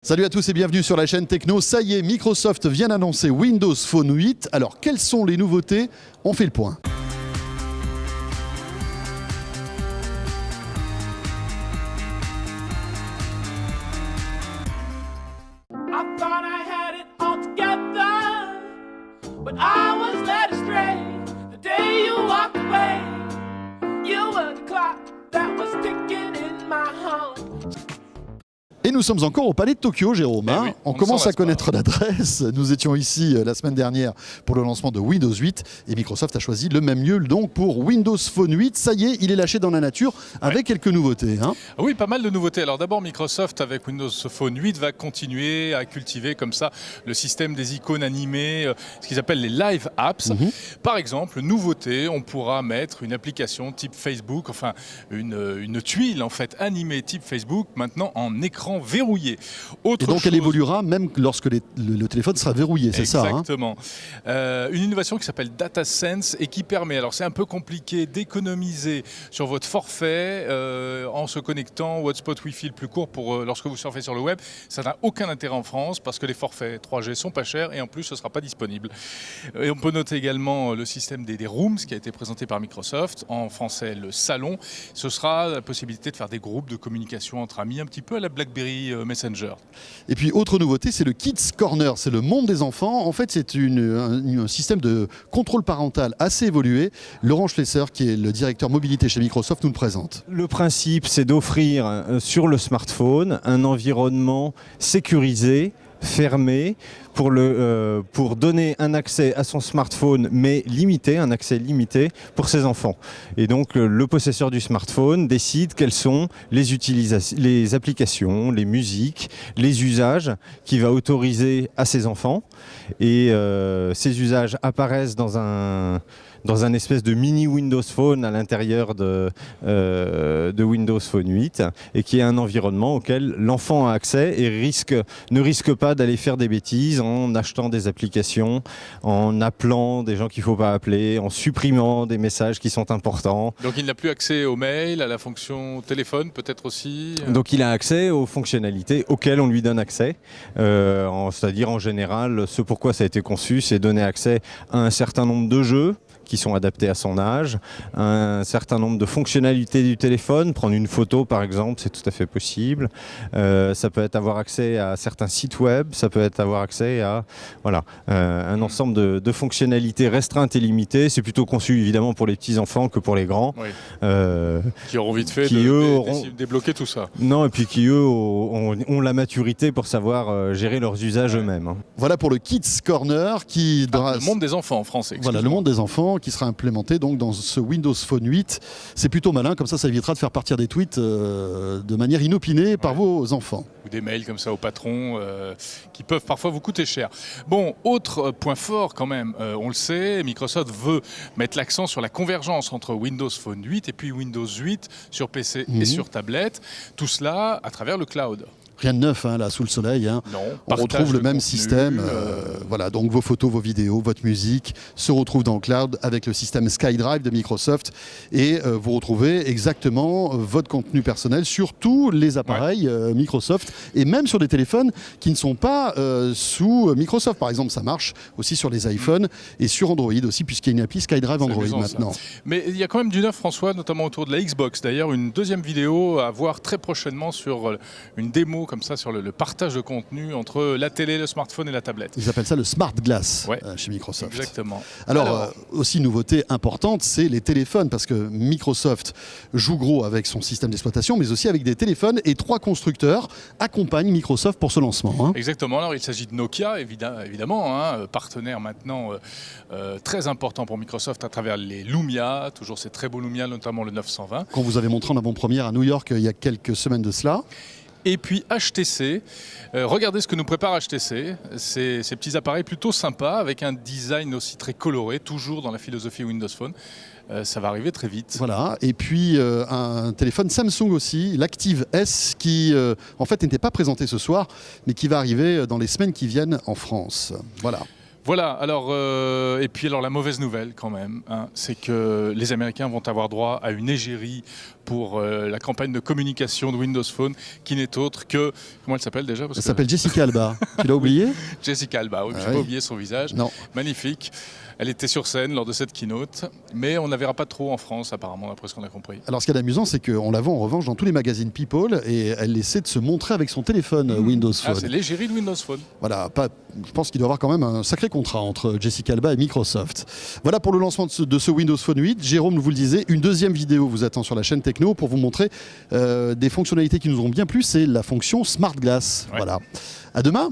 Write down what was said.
Salut à tous et bienvenue sur la chaîne Techno. Ça y est, Microsoft vient d'annoncer Windows Phone 8. Alors, quelles sont les nouveautés? On fait le point. Et nous sommes encore au Palais de Tokyo, Jérôme. Oui, on commence à connaître l'adresse. Nous étions ici la semaine dernière pour le lancement de Windows 8 et Microsoft a choisi le même lieu donc pour Windows Phone 8. Ça y est, il est lâché dans la nature avec quelques nouveautés. Oui, pas mal de nouveautés. Alors d'abord, Microsoft avec Windows Phone 8 va continuer à cultiver comme ça le système des icônes animées, ce qu'ils appellent les Live Apps. Par exemple, nouveauté, on pourra mettre une application type Facebook, enfin une tuile en fait animée type Facebook maintenant en écran verrouillé. Et donc elle évoluera même lorsque le téléphone sera verrouillé, c'est ça? Exactement. Une innovation qui s'appelle DataSense et qui permet, alors c'est un peu compliqué, d'économiser sur votre forfait en se connectant au hotspot Wi-Fi le plus court pour lorsque vous surfez sur le web. Ça n'a aucun intérêt en France parce que les forfaits 3G sont pas chers et en plus ce ne sera pas disponible. Et on peut noter également le système des Rooms qui a été présenté par Microsoft, en français le salon. Ce sera la possibilité de faire des groupes de communication entre amis, un petit peu à la BlackBerry Messenger. Et puis autre nouveauté, c'est le Kids Corner, c'est le monde des enfants. En fait, c'est un système de contrôle parental assez évolué. Laurent Schlesser, qui est le directeur mobilité chez Microsoft, nous le présente. Le principe, c'est d'offrir sur le smartphone un environnement sécurisé, fermé, pour donner un accès à son smartphone, mais limité, un accès limité pour ses enfants. Et donc le possesseur du smartphone décide quelles sont les applications, les musiques, les usages qu'il va autoriser à ses enfants. Et ces usages apparaissent dans un espèce de mini Windows Phone à l'intérieur de Windows Phone 8 et qui est un environnement auquel l'enfant a accès et ne risque pas d'aller faire des bêtises en achetant des applications, en appelant des gens qu'il ne faut pas appeler, en supprimant des messages qui sont importants. Donc il n'a plus accès au mail, à la fonction téléphone peut-être aussi. Donc il a accès aux fonctionnalités auxquelles on lui donne accès, c'est-à-dire en général ce pourquoi ça a été conçu, c'est donner accès à un certain nombre de jeux qui sont adaptés à son âge, un certain nombre de fonctionnalités du téléphone, prendre une photo par exemple, c'est tout à fait possible. Ça peut être avoir accès à certains sites web, ça peut être avoir accès à un ensemble de fonctionnalités restreintes et limitées. C'est plutôt conçu évidemment pour les petits enfants que pour les grands. Oui. Qui auront vite fait débloquer tout ça. Non, et puis qui eux ont la maturité pour savoir gérer leurs usages eux-mêmes. Voilà pour le Kids Corner qui... le monde des enfants en français. Voilà, le monde des enfants qui sera implémenté donc dans ce Windows Phone 8. C'est plutôt malin, comme ça évitera de faire partir des tweets de manière inopinée par vos enfants. Ou des mails comme ça au patron qui peuvent parfois vous coûter cher. Bon, autre point fort quand même, on le sait, Microsoft veut mettre l'accent sur la convergence entre Windows Phone 8 et puis Windows 8 sur PC et sur tablette. Tout cela à travers le cloud. Rien de neuf là sous le soleil. Non, on retrouve le même système. Voilà, donc vos photos, vos vidéos, votre musique se retrouvent dans le cloud avec le système SkyDrive de Microsoft et vous retrouvez exactement votre contenu personnel sur tous les appareils Microsoft et même sur des téléphones qui ne sont pas sous Microsoft. Par exemple, ça marche aussi sur les iPhones et sur Android aussi puisqu'il y a une appli SkyDrive Android maintenant. Mais il y a quand même du neuf, François, notamment autour de la Xbox. D'ailleurs, une deuxième vidéo à voir très prochainement sur une démo comme ça sur le partage de contenu entre la télé, le smartphone et la tablette. Ils appellent ça le Smart Glass chez Microsoft. Exactement. Alors aussi nouveauté importante, c'est les téléphones parce que Microsoft joue gros avec son système d'exploitation mais aussi avec des téléphones et 3 constructeurs accompagnent Microsoft pour ce lancement. Exactement. Alors il s'agit de Nokia évidemment, partenaire maintenant très important pour Microsoft à travers les Lumia, toujours ces très beaux Lumia, notamment le 920. Qu'on vous avait montré en avant-première à New York il y a quelques semaines de cela. Et puis HTC, regardez ce que nous prépare HTC, ces petits appareils plutôt sympas avec un design aussi très coloré, toujours dans la philosophie Windows Phone. Ça va arriver très vite. Voilà, et puis un téléphone Samsung aussi, l'Active S, qui en fait n'était pas présenté ce soir, mais qui va arriver dans les semaines qui viennent en France. Voilà. Voilà, alors, et puis alors la mauvaise nouvelle quand même, c'est que les Américains vont avoir droit à une égérie pour la campagne de communication de Windows Phone, qui n'est autre que... Comment elle s'appelle déjà? Elle s'appelle Jessica Alba. Tu l'as oublié? Jessica Alba, oui, Ah j'ai oui. pas oublié son visage. Non. Magnifique. Elle était sur scène lors de cette keynote, mais on ne la verra pas trop en France apparemment, d'après ce qu'on a compris. Alors ce qui est amusant, c'est qu'on la voit en revanche dans tous les magazines People et elle essaie de se montrer avec son téléphone Windows Phone. Ah, c'est l'égérie de Windows Phone. Voilà, je pense qu'il doit y avoir quand même un sacré contrat entre Jessica Alba et Microsoft. Voilà pour le lancement de ce Windows Phone 8. Jérôme vous le disait, une deuxième vidéo vous attend sur la chaîne Techno pour vous montrer des fonctionnalités qui nous ont bien plu, c'est la fonction Smart Glass. Ouais. Voilà. À demain.